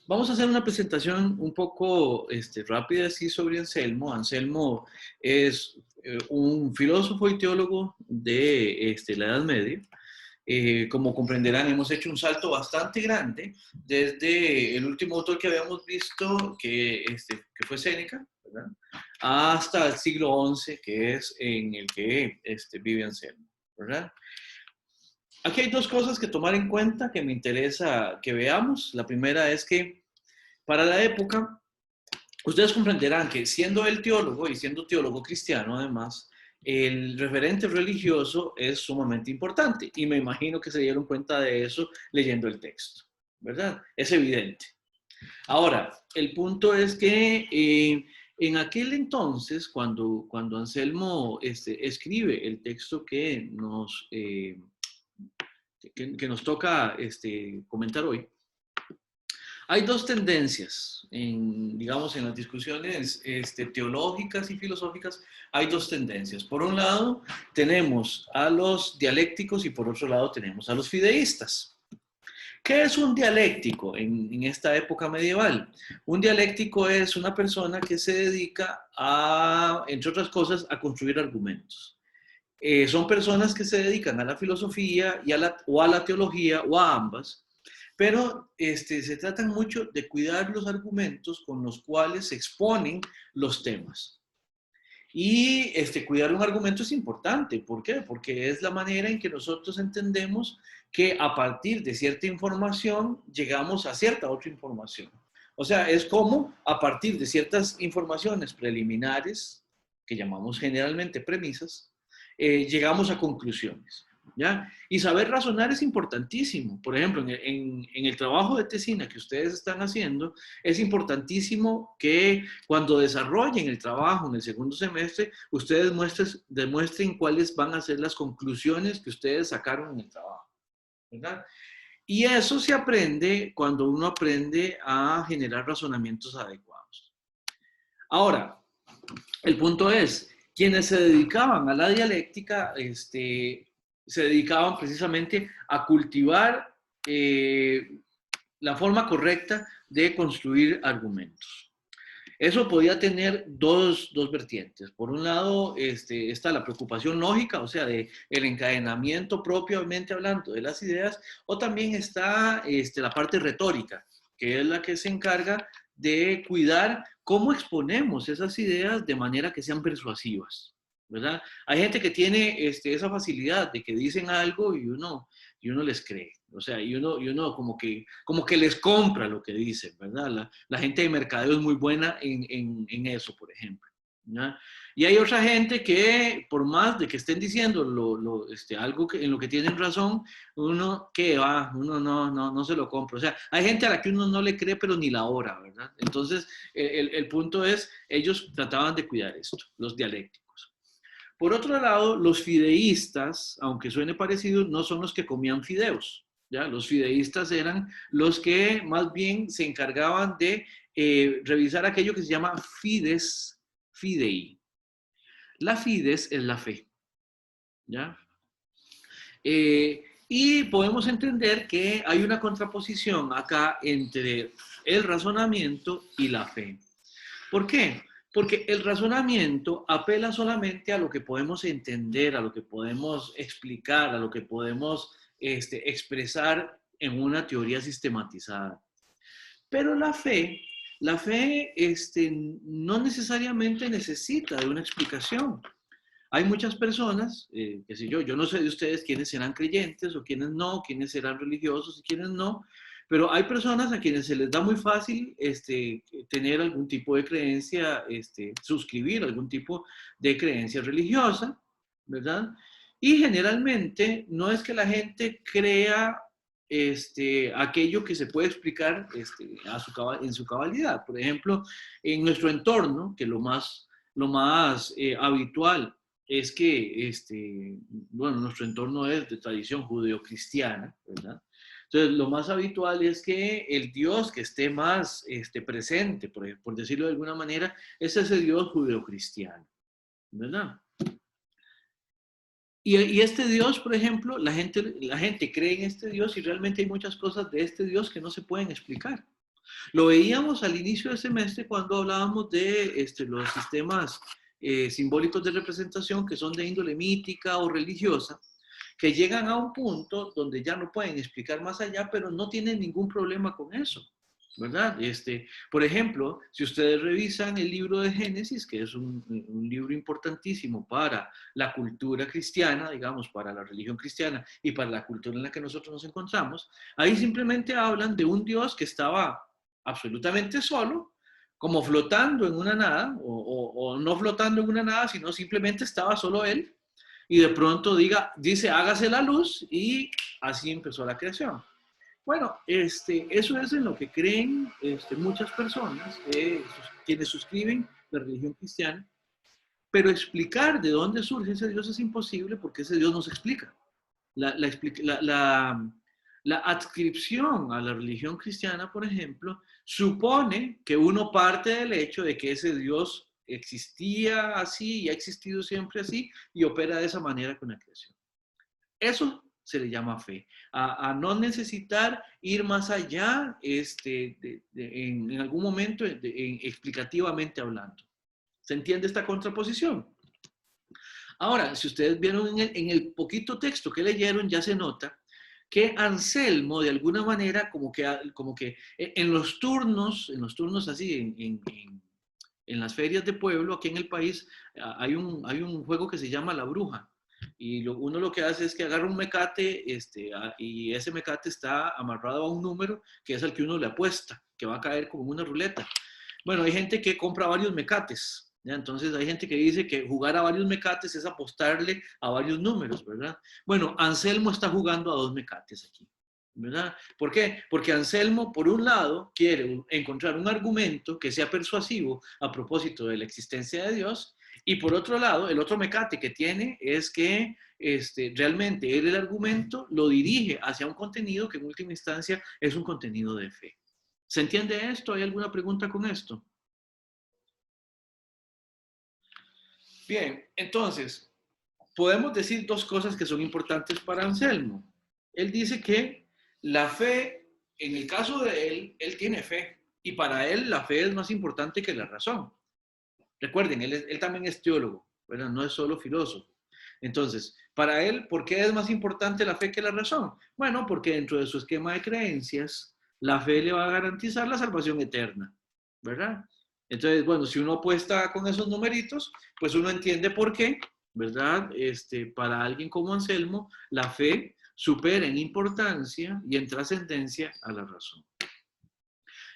Vamos a hacer una presentación un poco rápida así sobre Anselmo. Anselmo es un filósofo y teólogo de la Edad Media. Como comprenderán, hemos hecho un salto bastante grande desde el último autor que habíamos visto, que fue Séneca, ¿verdad? Hasta el siglo XI, que es en el que vive Anselmo, ¿verdad? Aquí hay dos cosas que tomar en cuenta que me interesa que veamos. La primera es que para la época, ustedes comprenderán que siendo él teólogo y siendo teólogo cristiano además, el referente religioso es sumamente importante y me imagino que se dieron cuenta de eso leyendo el texto, ¿verdad? Es evidente. Ahora, el punto es que en aquel entonces, cuando Anselmo escribe el texto que nos toca comentar hoy, hay dos tendencias, digamos, en las discusiones teológicas y filosóficas, hay dos tendencias. Por un lado, tenemos a los dialécticos y por otro lado tenemos a los fideístas. ¿Qué es un dialéctico en esta época medieval? Un dialéctico es una persona que se dedica a, entre otras cosas, a construir argumentos. Son personas que se dedican a la filosofía o a la teología o a ambas, pero se tratan mucho de cuidar los argumentos con los cuales se exponen los temas. Y cuidar un argumento es importante. ¿Por qué? Porque es la manera en que nosotros entendemos que a partir de cierta información llegamos a cierta otra información. O sea, es como a partir de ciertas informaciones preliminares, que llamamos generalmente premisas, llegamos a conclusiones. ¿Ya? Y saber razonar es importantísimo. Por ejemplo, en el trabajo de tesina que ustedes están haciendo, es importantísimo que cuando desarrollen el trabajo en el segundo semestre, ustedes demuestren cuáles van a ser las conclusiones que ustedes sacaron en el trabajo, ¿verdad? Y eso se aprende cuando uno aprende a generar razonamientos adecuados. Ahora, el punto es, quienes se dedicaban a la dialéctica, se dedicaban precisamente a cultivar la forma correcta de construir argumentos. Eso podía tener dos vertientes. Por un lado, está la preocupación lógica, o sea, de el encadenamiento propiamente hablando de las ideas, o también está la parte retórica, que es la que se encarga de cuidar cómo exponemos esas ideas de manera que sean persuasivas, ¿verdad? Hay gente que tiene esa facilidad de que dicen algo y uno les cree, o sea, y uno como que les compra lo que dicen, ¿verdad? La gente de mercadeo es muy buena en eso, por ejemplo, ¿ya? Y hay otra gente que, por más de que estén diciendo algo en lo que tienen razón, uno no se lo compra. O sea, hay gente a la que uno no le cree, pero ni la hora, ¿verdad? Entonces, el punto es, ellos trataban de cuidar esto, los dialécticos. Por otro lado, los fideístas, aunque suene parecido, no son los que comían fideos. ¿Ya? Los fideístas eran los que más bien se encargaban de revisar aquello que se llama fides fidei. La fides es la fe. ¿Ya? Y podemos entender que hay una contraposición acá entre el razonamiento y la fe. ¿Por qué? Porque el razonamiento apela solamente a lo que podemos entender, a lo que podemos explicar, a lo que podemos expresar en una teoría sistematizada. Pero la fe no necesariamente necesita de una explicación. Hay muchas personas, qué sé yo no sé de ustedes quiénes serán creyentes o quiénes no, quiénes serán religiosos y quiénes no, pero hay personas a quienes se les da muy fácil tener algún tipo de creencia, suscribir algún tipo de creencia religiosa, ¿verdad? Y generalmente no es que la gente crea aquello que se puede explicar en su cabalidad. Por ejemplo, en nuestro entorno, que lo más habitual es que, bueno, nuestro entorno es de tradición judeocristiana, ¿verdad? Entonces, lo más habitual es que el Dios que esté más presente, por decirlo de alguna manera, es ese Dios judeocristiano, ¿verdad? Y este Dios, por ejemplo, la gente cree en este Dios y realmente hay muchas cosas de este Dios que no se pueden explicar. Lo veíamos al inicio del semestre cuando hablábamos de los sistemas simbólicos de representación que son de índole mítica o religiosa, que llegan a un punto donde ya no pueden explicar más allá, pero no tienen ningún problema con eso, ¿verdad? Por ejemplo, si ustedes revisan el libro de Génesis, que es un libro importantísimo para la cultura cristiana, digamos, para la religión cristiana y para la cultura en la que nosotros nos encontramos, ahí simplemente hablan de un Dios que estaba absolutamente solo, como flotando en una nada, o no flotando en una nada, sino simplemente estaba solo él, y de pronto dice, hágase la luz, y así empezó la creación. Bueno, eso es en lo que creen muchas personas, quienes suscriben la religión cristiana, pero explicar de dónde surge ese Dios es imposible porque ese Dios no se explica. La adscripción a la religión cristiana, por ejemplo, supone que uno parte del hecho de que ese Dios existía así y ha existido siempre así y opera de esa manera con la creación. Eso se le llama fe, a no necesitar ir más allá en algún momento explicativamente hablando. ¿Se entiende esta contraposición? Ahora, si ustedes vieron en el poquito texto que leyeron, ya se nota que Anselmo, de alguna manera, como que en los turnos así, en las ferias de pueblo, aquí en el país, hay un juego que se llama La Bruja. Y uno lo que hace es que agarra un mecate y ese mecate está amarrado a un número que es al que uno le apuesta, que va a caer como una ruleta. Bueno, hay gente que compra varios mecates, ¿ya? Entonces hay gente que dice que jugar a varios mecates es apostarle a varios números, ¿verdad? Bueno, Anselmo está jugando a 2 mecates aquí, ¿verdad? ¿Por qué? Porque Anselmo, por un lado, quiere encontrar un argumento que sea persuasivo a propósito de la existencia de Dios, y por otro lado, el otro mecate que tiene es que realmente él el argumento lo dirige hacia un contenido que en última instancia es un contenido de fe. ¿Se entiende esto? ¿Hay alguna pregunta con esto? Bien, entonces, podemos decir 2 cosas que son importantes para Anselmo. Él dice que la fe, en el caso de él tiene fe, y para él la fe es más importante que la razón. Recuerden, él también es teólogo, ¿verdad? No es solo filósofo. Entonces, para él, ¿por qué es más importante la fe que la razón? Bueno, porque dentro de su esquema de creencias, la fe le va a garantizar la salvación eterna, ¿verdad? Entonces, bueno, si uno apuesta con esos numeritos, pues uno entiende por qué, ¿verdad? Para alguien como Anselmo, la fe supera en importancia y en trascendencia a la razón.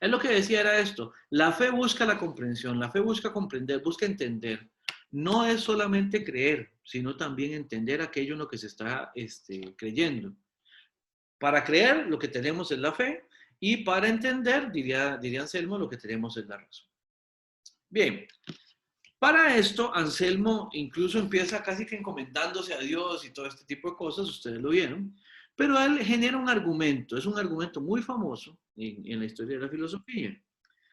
Él lo que decía era esto: la fe busca la comprensión, la fe busca comprender, busca entender. No es solamente creer, sino también entender aquello en lo que se está creyendo. Para creer, lo que tenemos es la fe, y para entender, diría Anselmo, lo que tenemos es la razón. Bien, para esto, Anselmo incluso empieza casi que encomendándose a Dios y todo este tipo de cosas, ustedes lo vieron, pero él genera un argumento, es un argumento muy famoso en la historia de la filosofía.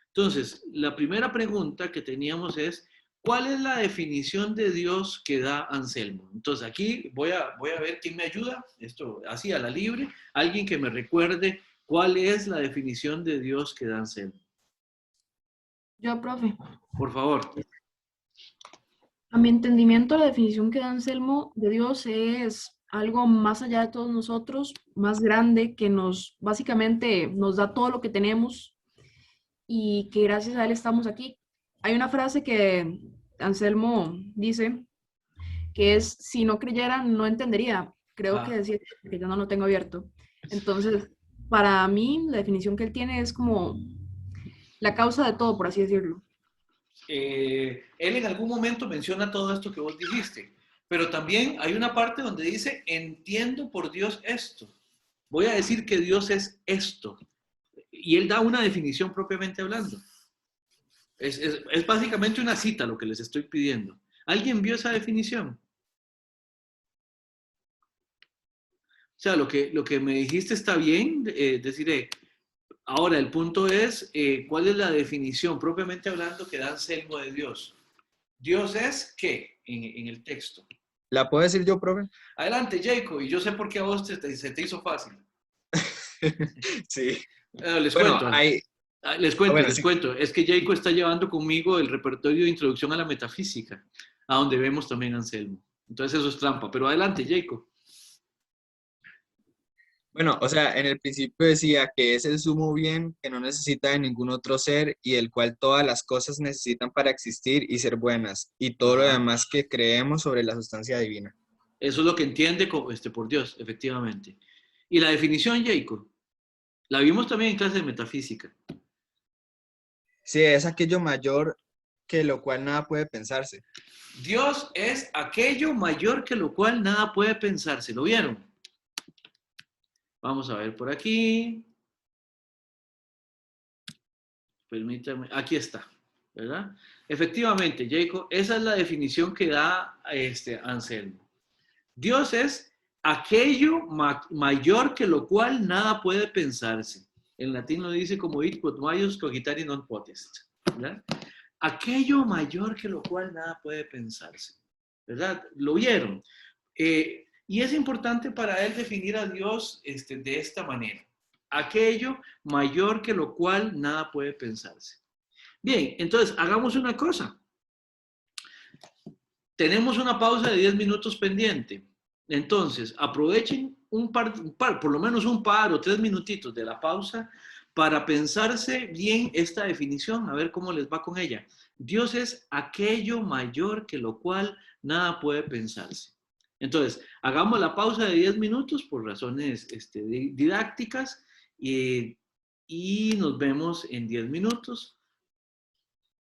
Entonces, la primera pregunta que teníamos es, ¿cuál es la definición de Dios que da Anselmo? Entonces, aquí voy a ver quién me ayuda, esto así a la libre, alguien que me recuerde cuál es la definición de Dios que da Anselmo. Yo, profe. Por favor. A mi entendimiento, la definición que da Anselmo de Dios es algo más allá de todos nosotros, más grande, que básicamente nos da todo lo que tenemos y que gracias a él estamos aquí. Hay una frase que Anselmo dice que es: si no creyera, no entendería. Creo que decía que yo no lo tengo abierto. Entonces, para mí, la definición que él tiene es como la causa de todo, por así decirlo. Él en algún momento menciona todo esto que vos dijiste, pero también hay una parte donde dice, entiendo por Dios esto. Voy a decir que Dios es esto. Y él da una definición propiamente hablando. Es básicamente una cita lo que les estoy pidiendo. ¿Alguien vio esa definición? O sea, lo que me dijiste está bien, deciré. Ahora, el punto es, ¿cuál es la definición propiamente hablando que da Anselmo de Dios? Dios es ¿qué? En el texto. ¿La puedo decir yo, profe? Adelante, Jacob, y yo sé por qué a vos se te hizo fácil. Sí. Les Bueno, cuento. Les Ah, cuento, bueno, les sí. cuento. Es que Jacob está llevando conmigo el repertorio de introducción a la metafísica, a donde vemos también a Anselmo. Entonces eso es trampa. Pero adelante, Jacob. Bueno, o sea, en el principio decía que es el sumo bien que no necesita de ningún otro ser y el cual todas las cosas necesitan para existir y ser buenas, y todo lo Ajá. demás que creemos sobre la sustancia divina. Eso es lo que entiende por Dios, efectivamente. Y la definición, Jacob, la vimos también en clase de metafísica. Sí, es aquello mayor que lo cual nada puede pensarse. Dios es aquello mayor que lo cual nada puede pensarse. ¿Lo vieron? Vamos a ver por aquí. Permítame. Aquí está. ¿Verdad? Efectivamente, Jacob, esa es la definición que da Anselmo. Dios es aquello mayor que lo cual nada puede pensarse. En latín lo dice como id quod maius cogitari non potest. ¿Verdad? Aquello mayor que lo cual nada puede pensarse. ¿Verdad? ¿Lo vieron? Y es importante para él definir a Dios de esta manera. Aquello mayor que lo cual nada puede pensarse. Bien, entonces hagamos una cosa. Tenemos una pausa de 10 minutos pendiente. Entonces, aprovechen por lo menos un par o 3 minutitos de la pausa para pensarse bien esta definición, a ver cómo les va con ella. Dios es aquello mayor que lo cual nada puede pensarse. Entonces, hagamos la pausa de 10 minutos por razones didácticas y nos vemos en 10 minutos.